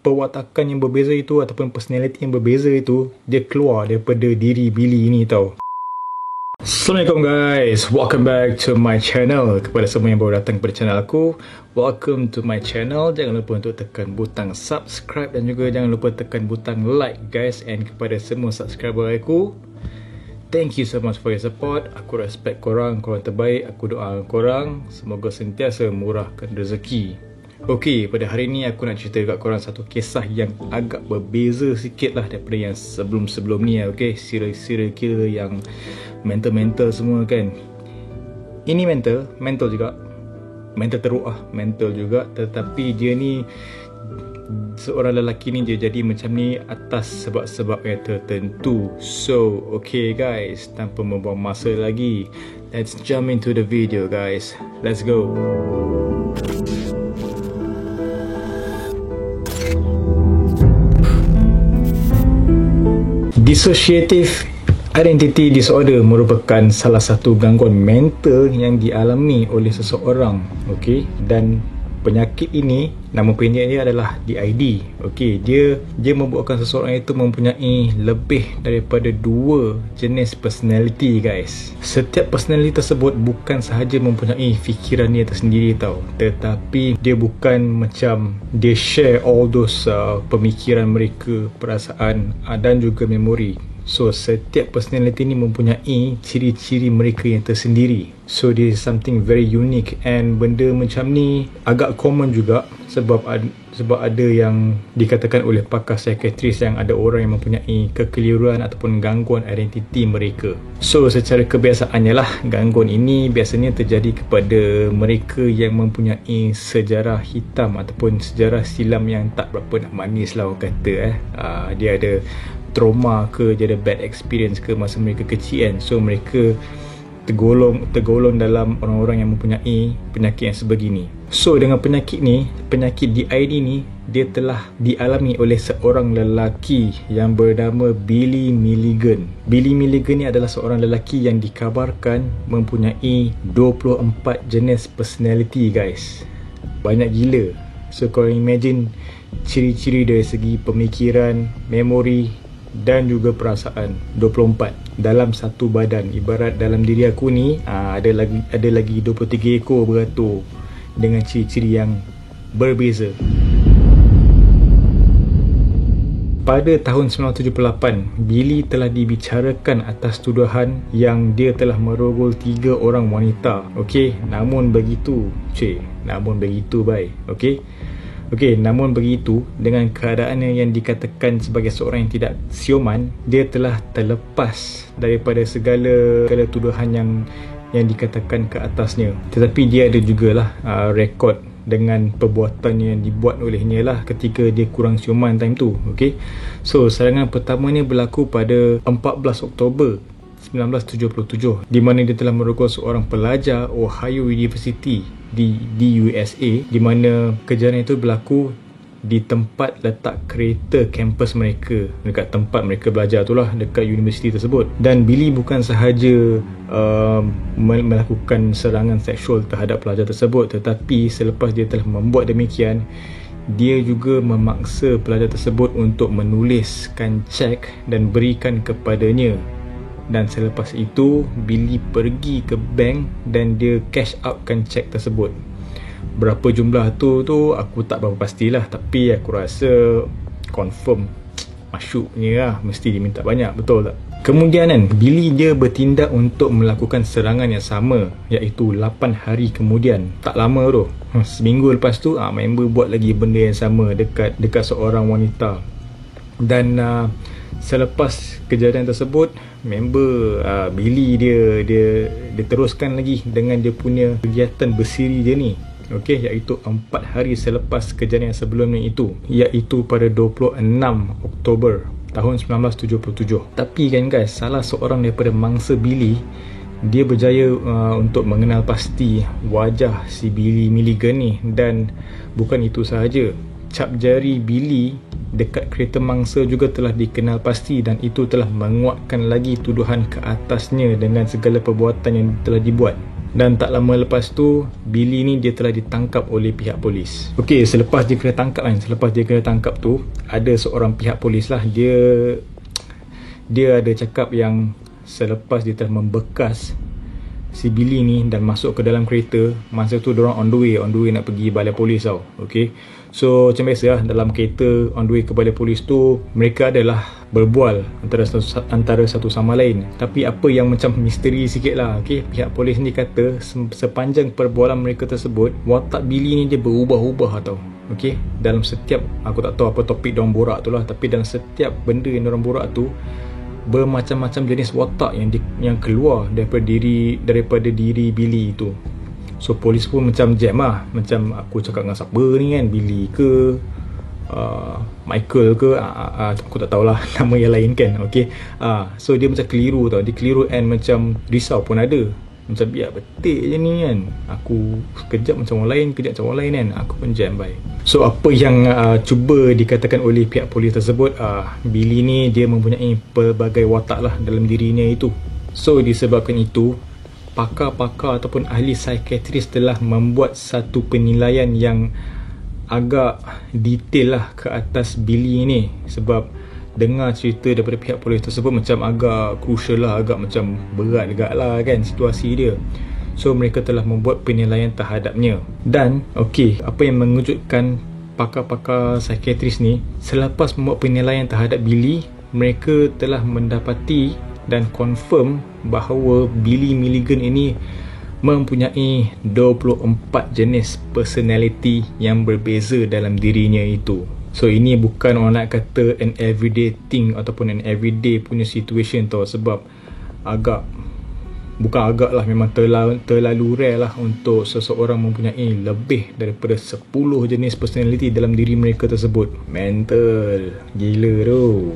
perwatakan yang berbeza itu ataupun personality yang berbeza itu, dia keluar daripada diri Billy ini tau. Assalamualaikum guys, welcome back to my channel. Kepada semua yang baru datang kepada channel aku, welcome to my channel. Jangan lupa untuk tekan butang subscribe dan juga jangan lupa tekan butang like guys. And kepada semua subscriber aku, thank you so much for your support. Aku respect korang, korang terbaik. Aku doa korang semoga sentiasa murahkan rezeki. Okey, pada hari ni aku nak cerita dekat korang satu kisah yang agak berbeza sikit lah daripada yang sebelum-sebelum ni lah. Okey, serial killer yang mental semua kan. Ini mental juga. Mental teruk lah, mental juga. Tetapi dia ni, seorang lelaki ni dia jadi macam ni atas sebab-sebab yang tertentu. So, okay guys, tanpa membuang masa lagi, let's jump into the video guys. Let's go. Dissociative identity disorder merupakan salah satu gangguan mental yang dialami oleh seseorang, okey, dan penyakit ini nama pendeknya adalah DID. Okey, dia membuatkan seseorang itu mempunyai lebih daripada 2 jenis personality guys. Setiap personality tersebut bukan sahaja mempunyai fikiran dia tersendiri tau, tetapi dia bukan macam dia share all those pemikiran mereka, perasaan dan juga memori. So setiap personality ni mempunyai ciri-ciri mereka yang tersendiri. So this is something very unique, and benda macam ni agak common juga sebab ada yang dikatakan oleh pakar psikiatris yang ada orang yang mempunyai kekeliruan ataupun gangguan identiti mereka. So secara kebiasaannya lah, gangguan ini biasanya terjadi kepada mereka yang mempunyai sejarah hitam ataupun sejarah silam yang tak berapa nak manis lah orang kata. Dia ada trauma ke, dia ada bad experience ke masa mereka kecil kan. So mereka tergolong dalam orang-orang yang mempunyai penyakit yang sebegini. So dengan penyakit DID ni, dia telah dialami oleh seorang lelaki yang bernama Billy Milligan. Billy Milligan ni adalah seorang lelaki yang dikabarkan mempunyai 24 jenis personality guys. Banyak gila. So korang imagine ciri-ciri dari segi pemikiran, memori dan juga perasaan. 24 dalam satu badan. Ibarat dalam diri aku ni ada lagi 23 ekor beratur dengan ciri-ciri yang berbeza. Pada tahun 1978, Billy telah dibicarakan atas tuduhan yang dia telah merogol 3 orang wanita. Okey, namun begitu namun begitu, dengan keadaannya yang dikatakan sebagai seorang yang tidak siuman, dia telah terlepas daripada segala tuduhan yang dikatakan ke atasnya. Tetapi dia ada jugalah rekod dengan perbuatan yang dibuat olehnya lah ketika dia kurang siuman time tu. Okay? So serangan pertamanya berlaku pada 14 Oktober 1977, di mana dia telah merogol seorang pelajar Ohio University di USA, di mana kejadian itu berlaku di tempat letak kereta kampus mereka, dekat tempat mereka belajar tu lah, dekat universiti tersebut. Dan Billy bukan sahaja melakukan serangan seksual terhadap pelajar tersebut, tetapi selepas dia telah membuat demikian, dia juga memaksa pelajar tersebut untuk menuliskan cek dan berikan kepadanya. Dan selepas itu, Billy pergi ke bank dan dia cash outkan cek tersebut. Berapa jumlah tu aku tak berapa pastilah, tapi aku rasa confirm masyuknya lah, mesti diminta banyak, betul tak? Kemudian kan, Billy dia bertindak untuk melakukan serangan yang sama, iaitu 8 hari kemudian. Tak lama tu, seminggu lepas tu member buat lagi benda yang sama dekat seorang wanita. Dan selepas kejadian tersebut, member Billy dia teruskan lagi dengan dia punya kegiatan bersiri dia ni. Okey, iaitu 4 hari selepas kejadian sebelumnya itu, iaitu pada 26 Oktober tahun 1977. Tapi kan guys, salah seorang daripada mangsa Billy, dia berjaya untuk mengenal pasti wajah si Billy Milligan ni. Dan bukan itu sahaja, cap jari Billy dekat kereta mangsa juga telah dikenal pasti, dan itu telah menguatkan lagi tuduhan ke atasnya dengan segala perbuatan yang telah dibuat. Dan tak lama lepas tu, Billy ni dia telah ditangkap oleh pihak polis. Okey, selepas dia kena tangkap tu, ada seorang pihak polis lah, dia ada cakap yang selepas dia telah membekas si Billy ni dan masuk ke dalam kereta, masa tu diorang on the way nak pergi balai polis tau. Okay, so macam biasa lah, dalam kereta on the way ke balai polis tu, mereka adalah berbual antara satu sama lain. Tapi apa yang macam misteri sikit lah, okay, pihak polis ni kata sepanjang perbualan mereka tersebut, watak Billy ni dia berubah-ubah tau. Okay, dalam setiap, aku tak tahu apa topik diorang borak tu lah, tapi dalam setiap benda yang diorang borak tu, bermacam-macam jenis watak yang keluar daripada diri Billy itu. So polis pun macam jam lah, macam aku cakap dengan siapa ni kan, Billy ke Michael ke, aku tak tahulah nama yang lain kan. Okay, so dia macam keliru tau, dia keliru and macam risau pun ada. Macam biar betik je ni kan, aku kejap macam orang lain, kejap macam orang lain kan, aku pun jam bye. So apa yang cuba dikatakan oleh pihak polis tersebut, Billy ni dia mempunyai pelbagai watak lah dalam dirinya itu. So disebabkan itu, pakar-pakar ataupun ahli psikiatris telah membuat satu penilaian yang agak detail lah ke atas Billy ni. Sebab dengar cerita daripada pihak polis tersebut macam agak crucial lah, agak macam berat agak lah kan situasi dia. So mereka telah membuat penilaian terhadapnya. Dan okey, apa yang mengejutkan pakar-pakar psikiatris ni, selepas membuat penilaian terhadap Billy, mereka telah mendapati dan confirm bahawa Billy Milligan ini mempunyai 24 jenis personality yang berbeza dalam dirinya itu. So ini bukan orang nak kata an everyday thing ataupun an everyday punya situation tau. Sebab bukan agak lah, memang terlalu rare lah untuk seseorang mempunyai lebih daripada 10 jenis personality dalam diri mereka tersebut. Mental gila tu.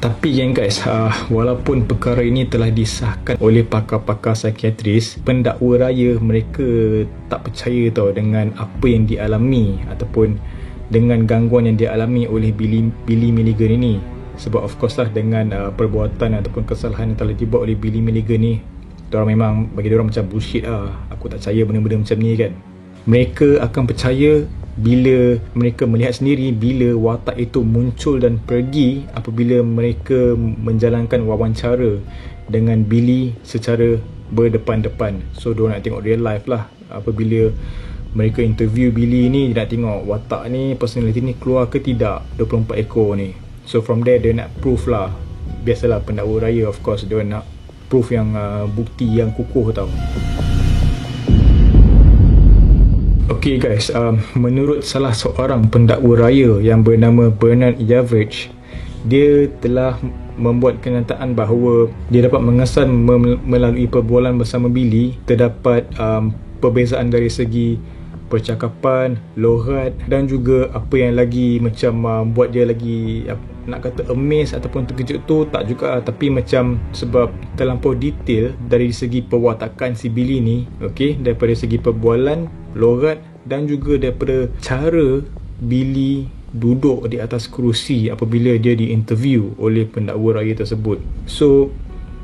Tapi yang guys, walaupun perkara ini telah disahkan oleh pakar-pakar psikiatris, pendakwa raya mereka tak percaya tau dengan apa yang dialami ataupun dengan gangguan yang dialami oleh Billy Milligan ini. Sebab of course lah, dengan perbuatan ataupun kesalahan yang telah dibuat oleh Billy Milligan ni, diorang memang, bagi diorang macam bullshit lah. Aku tak percaya benda-benda macam ni kan. Mereka akan percaya bila mereka melihat sendiri, bila watak itu muncul dan pergi apabila mereka menjalankan wawancara dengan Billy secara berdepan-depan. So diorang nak tengok real life lah. Apabila mereka interview Billy ni, dia nak tengok watak ni, personality ni keluar ke tidak 24 ekor ni. So from there dia nak proof lah. Biasalah pendakwa raya, of course dia nak proof yang bukti yang kukuh tau. Okay guys, menurut salah seorang pendakwa raya yang bernama Bernard Yavrich, dia telah membuat kenyataan bahawa dia dapat mengesan melalui perbualan bersama Billy terdapat perbezaan dari segi percakapan, logat dan juga apa yang lagi macam buat dia lagi nak kata amazed ataupun terkejut tu tak juga, tapi macam sebab terlampau detail dari segi perwatakan si Billy ni, okey, daripada segi perbualan, logat dan juga daripada cara Billy duduk di atas kerusi apabila dia diinterview oleh pendakwa raya tersebut. So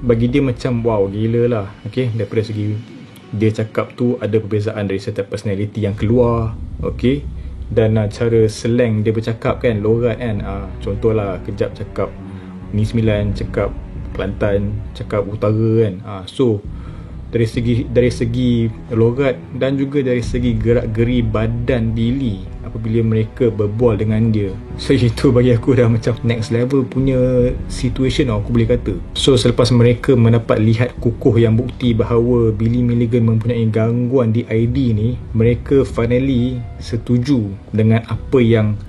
bagi dia macam wow, gila lah. Okay, daripada segi dia cakap tu ada perbezaan dari setiap personality yang keluar. Okay, dan cara slang dia bercakap kan, logat kan, contohlah kejap cakap ni 9, cakap Kelantan, cakap utara kan. So dari segi logat dan juga dari segi gerak-geri badan Billy apabila mereka berbual dengan dia. So itu bagi aku dah macam next level punya situation aku boleh kata. So selepas mereka mendapat lihat kukuh yang bukti bahawa Billy Milligan mempunyai gangguan DID ni, mereka finally setuju dengan apa yang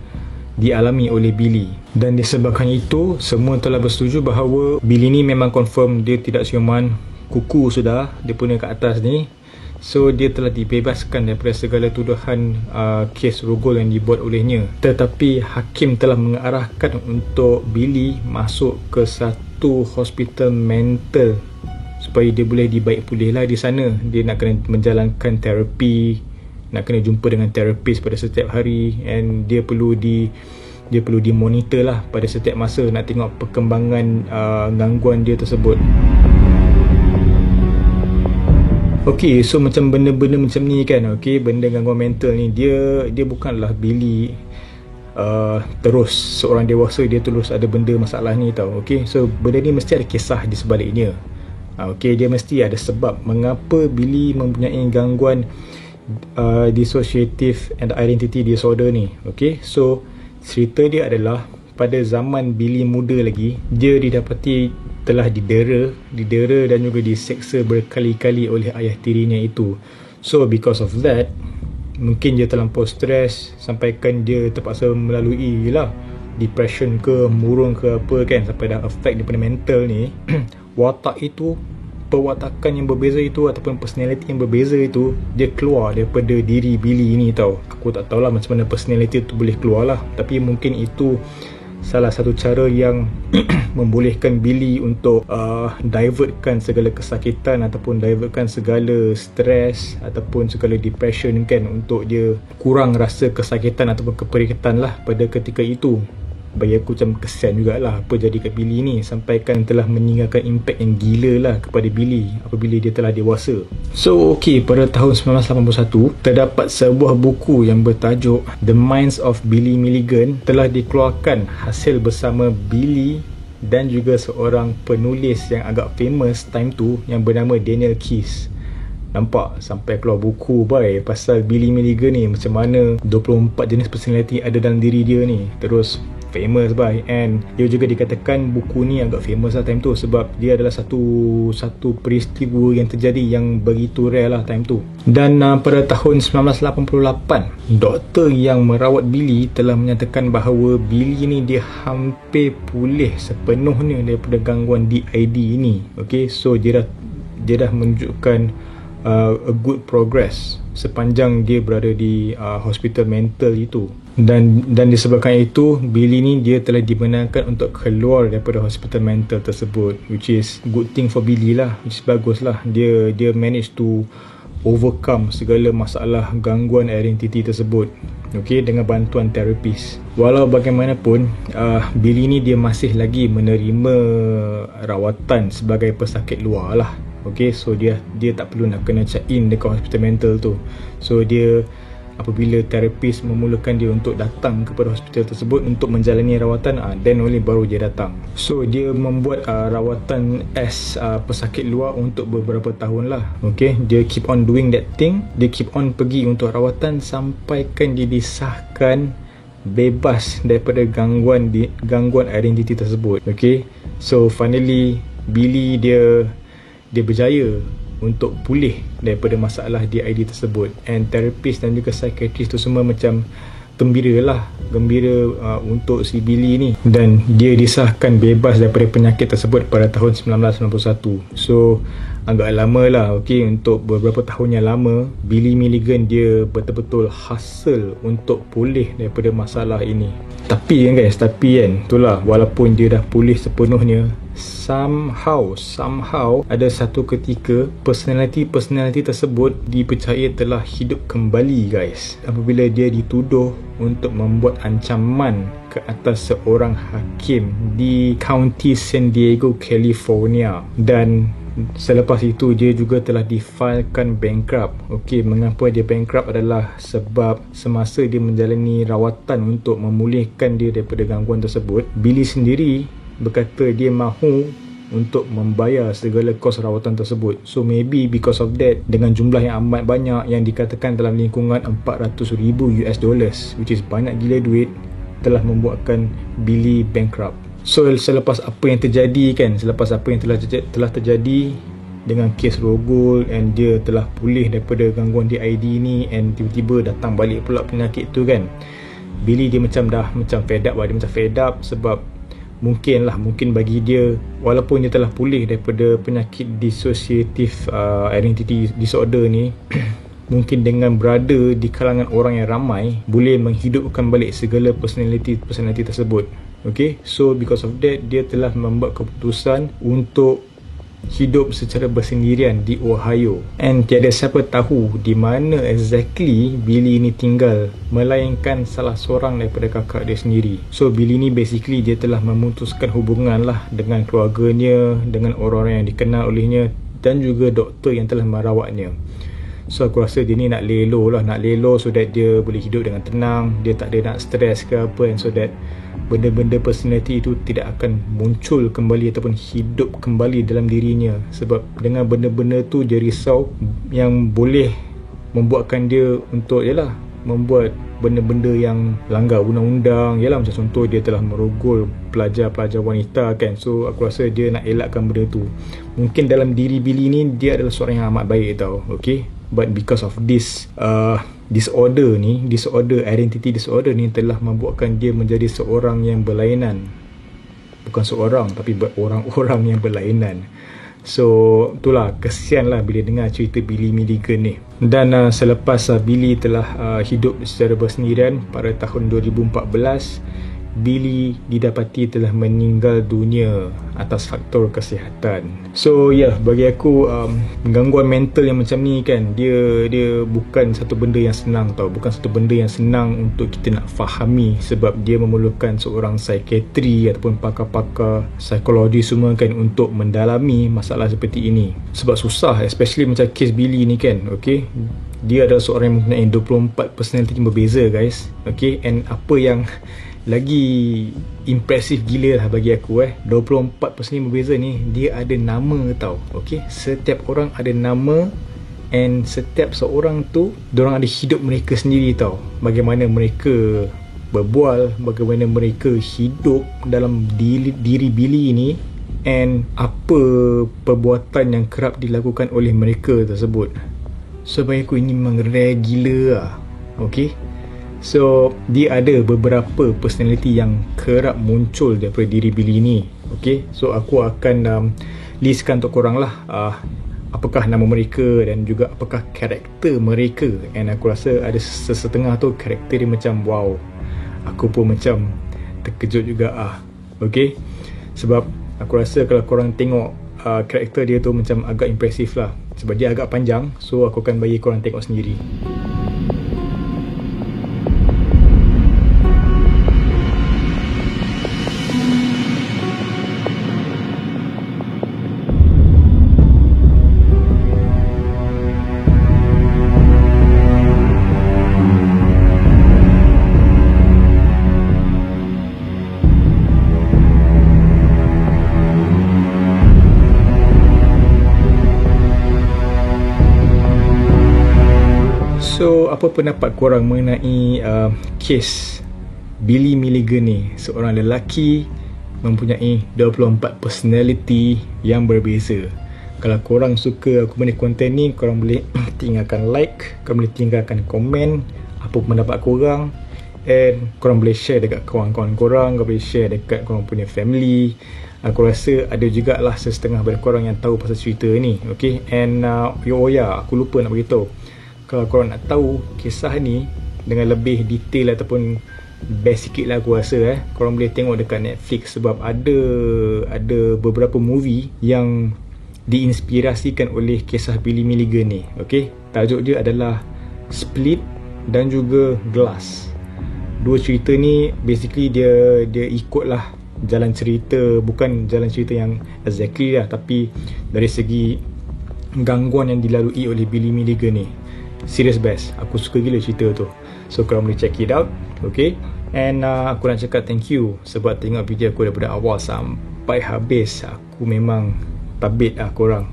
dialami oleh Billy. Dan disebabkan itu, semua telah bersetuju bahawa Billy ni memang confirm dia tidak siuman, kuku sudah dia punya kat atas ni. So dia telah dibebaskan daripada segala tuduhan kes rogol yang dibuat olehnya. Tetapi hakim telah mengarahkan untuk Billy masuk ke satu hospital mental supaya dia boleh dibaik pulih lah di sana. Dia nak kena menjalankan terapi, nak kena jumpa dengan terapis pada setiap hari, and dia perlu dimonitor lah pada setiap masa nak tengok perkembangan gangguan dia tersebut. Okay, so macam benda-benda macam ni kan, okay, benda gangguan mental ni, dia bukanlah Billy terus seorang dewasa dia terus ada benda masalah ni tau. Okay, so benda ni mesti ada kisah di sebaliknya. Okay, dia mesti ada sebab mengapa Billy mempunyai gangguan dissociative and identity disorder ni. Okay, so cerita dia adalah pada zaman Billy muda lagi, dia didapati telah didera dan juga diseksa berkali-kali oleh ayah tirinya itu. So because of that, mungkin dia terlampau stres sampaikan dia terpaksa melalui depression ke, murung ke apa kan, sampai dah affect daripada mental ni. Watak itu, perwatakan yang berbeza itu ataupun personality yang berbeza itu, dia keluar daripada diri Billy ni tau. Aku tak tahulah macam mana personality tu boleh keluar lah, tapi mungkin itu salah satu cara yang membolehkan Billy untuk divertkan segala kesakitan ataupun divertkan segala stres ataupun segala depression kan, untuk dia kurang rasa kesakitan ataupun keperikatan lah pada ketika itu. Bagi aku macam kesian jugalah apa jadi kat Billy ni, sampaikan telah meninggalkan impact yang gila lah kepada Billy apabila dia telah dewasa. So okay, pada tahun 1981 terdapat sebuah buku yang bertajuk The Minds of Billy Milligan telah dikeluarkan hasil bersama Billy dan juga seorang penulis yang agak famous time tu yang bernama Daniel Keyes. Nampak sampai keluar buku pasal Billy Milligan ni, macam mana 24 jenis personality ada dalam diri dia ni. Terus famous and dia juga dikatakan buku ni agak famous lah time tu sebab dia adalah satu peristiwa yang terjadi yang begitu rare lah time tu. Dan pada tahun 1988, doktor yang merawat Billy telah menyatakan bahawa Billy ni dia hampir pulih sepenuhnya daripada gangguan DID ini. Okay, so dia dah menunjukkan a good progress sepanjang dia berada di hospital mental itu. Dan disebabkan itu, Billy ni dia telah dibenarkan untuk keluar daripada hospital mental tersebut, which is good thing for Billy lah, which is bagus lah. Dia manage to overcome segala masalah gangguan identiti tersebut, okay, dengan bantuan terapis. Walau bagaimanapun, Billy ni dia masih lagi menerima rawatan sebagai pesakit luar lah. Okay, so dia tak perlu nak kena check in dekat hospital mental tu. So dia, apabila terapis memulakan dia untuk datang kepada hospital tersebut untuk menjalani rawatan, then only baru dia datang. So dia membuat rawatan as pesakit luar untuk beberapa tahun lah. Okay, dia keep on doing that thing. Dia keep on pergi untuk rawatan sampaikan dia disahkan bebas daripada gangguan identiti tersebut. Okay, so finally Billy dia berjaya untuk pulih daripada masalah DID tersebut, and terapis dan juga psikiatris tu semua macam gembira untuk si Billy ni, dan dia disahkan bebas daripada penyakit tersebut pada tahun 1991. So agak lama lah, okay, untuk beberapa tahun yang lama Billy Milligan dia betul-betul hustle untuk pulih daripada masalah ini. Tapi guys, itulah, walaupun dia dah pulih sepenuhnya, somehow ada satu ketika personality tersebut dipercayai telah hidup kembali guys, apabila dia dituduh untuk membuat ancaman ke atas seorang hakim di County San Diego, California. Dan selepas itu dia juga telah difilekan bankrupt. Okey, mengapa dia bankrupt adalah sebab semasa dia menjalani rawatan untuk memulihkan dia daripada gangguan tersebut, Billy sendiri berkata dia mahu untuk membayar segala kos rawatan tersebut. So maybe because of that, dengan jumlah yang amat banyak yang dikatakan dalam lingkungan $400,000 which is banyak gila duit, telah membuatkan Billy bankrupt. So selepas apa yang telah terjadi dengan kes rogol, and dia telah pulih daripada gangguan DID ni, and tiba-tiba datang balik pula penyakit tu kan, Billy dia macam fed up sebab mungkin bagi dia, walaupun dia telah pulih daripada penyakit dissociative identity disorder ni mungkin dengan berada di kalangan orang yang ramai boleh menghidupkan balik segala personality tersebut. Okay, so because of that, dia telah membuat keputusan untuk hidup secara bersendirian di Ohio, and tiada siapa tahu di mana exactly Billy ni tinggal melainkan salah seorang daripada kakak dia sendiri. So Billy ni basically dia telah memutuskan hubungan lah dengan keluarganya, dengan orang-orang yang dikenal olehnya, dan juga doktor yang telah merawatnya. So aku rasa dia ni nak lelo so that dia boleh hidup dengan tenang, dia tak ada nak stres ke apa, and so that benda-benda personality itu tidak akan muncul kembali ataupun hidup kembali dalam dirinya. Sebab dengan benda-benda tu dia risau yang boleh membuatkan dia untuk membuat benda-benda yang langgar undang-undang. Macam contoh dia telah merogol pelajar-pelajar wanita kan. So aku rasa dia nak elakkan benda tu. Mungkin dalam diri Billy ni dia adalah seorang yang amat baik tau, okay? But because of this disorder, identity disorder ni telah membuatkan dia menjadi seorang yang berlainan. Bukan seorang, tapi orang-orang yang berlainan. So itulah, kesian lah bila dengar cerita Billy Milligan ni. Dan selepas Billy telah hidup secara bersendirian pada tahun 2014, Billy didapati telah meninggal dunia atas faktor kesihatan. So bagi aku gangguan mental yang macam ni kan, dia bukan satu benda yang senang tau. Bukan satu benda yang senang untuk kita nak fahami, sebab dia memerlukan seorang psikiatri ataupun pakar-pakar psikologi semua kan untuk mendalami masalah seperti ini. Sebab susah, especially macam kes Billy ni kan, okay? Dia adalah seorang yang mempunyai 24 personality yang berbeza guys, okay? And apa yang lagi impresif gila lah bagi aku 24% yang berbeza ni, dia ada nama tau, okay? Setiap orang ada nama, and setiap seorang tu diorang ada hidup mereka sendiri tau. Bagaimana mereka berbual, bagaimana mereka hidup dalam diri Billy ni, and apa perbuatan yang kerap dilakukan oleh mereka tersebut. So bagi aku ini memang rare gila lah, okay? So dia ada beberapa personality yang kerap muncul daripada diri Billy ni, okay? So aku akan listkan untuk korang lah apakah nama mereka dan juga apakah karakter mereka. And aku rasa ada sesetengah tu karakter dia macam wow, aku pun macam terkejut juga okay? Sebab aku rasa kalau korang tengok karakter dia tu macam agak impresif lah. Sebab dia agak panjang, so aku akan bagi korang tengok sendiri. So apa pendapat korang mengenai kes Billy Milligan ni? Seorang lelaki mempunyai 24 personality yang berbeza. Kalau korang suka aku punya konten ni, korang boleh tinggalkan like, korang boleh tinggalkan komen apa pendapat korang, and korang boleh share dekat kawan-kawan korang, korang boleh share dekat korang punya family. Aku rasa ada jugalah setengah daripada korang yang tahu pasal cerita ni, okay? And aku lupa nak beritahu, kalau korang nak tahu kisah ni dengan lebih detail ataupun best sikit lah, aku rasa korang boleh tengok dekat Netflix. Sebab ada beberapa movie yang diinspirasikan oleh kisah Billy Milligan ni, okay? Tajuk dia adalah Split dan juga Glass. Dua cerita ni basically dia ikutlah jalan cerita, bukan jalan cerita yang exactly lah, tapi dari segi gangguan yang dilalui oleh Billy Milligan ni. Serious best, aku suka gila cerita tu. So korang boleh check it out, okay? And aku nak cakap thank you sebab tengok video aku daripada awal sampai habis. Aku memang tabit lah korang,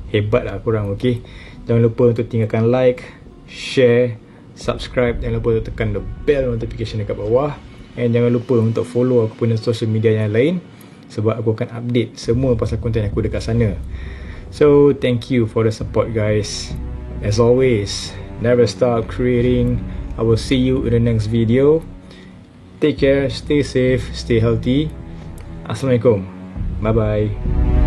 hebat lah korang, okay? Jangan lupa untuk tinggalkan like, share, subscribe. Jangan lupa untuk tekan the bell notification dekat bawah. And jangan lupa untuk follow aku punya social media yang lain, sebab aku akan update semua pasal konten aku dekat sana. So thank you for the support guys. As always, never stop creating. I will see you in the next video. Take care, stay safe, stay healthy. Assalamualaikum. Bye bye.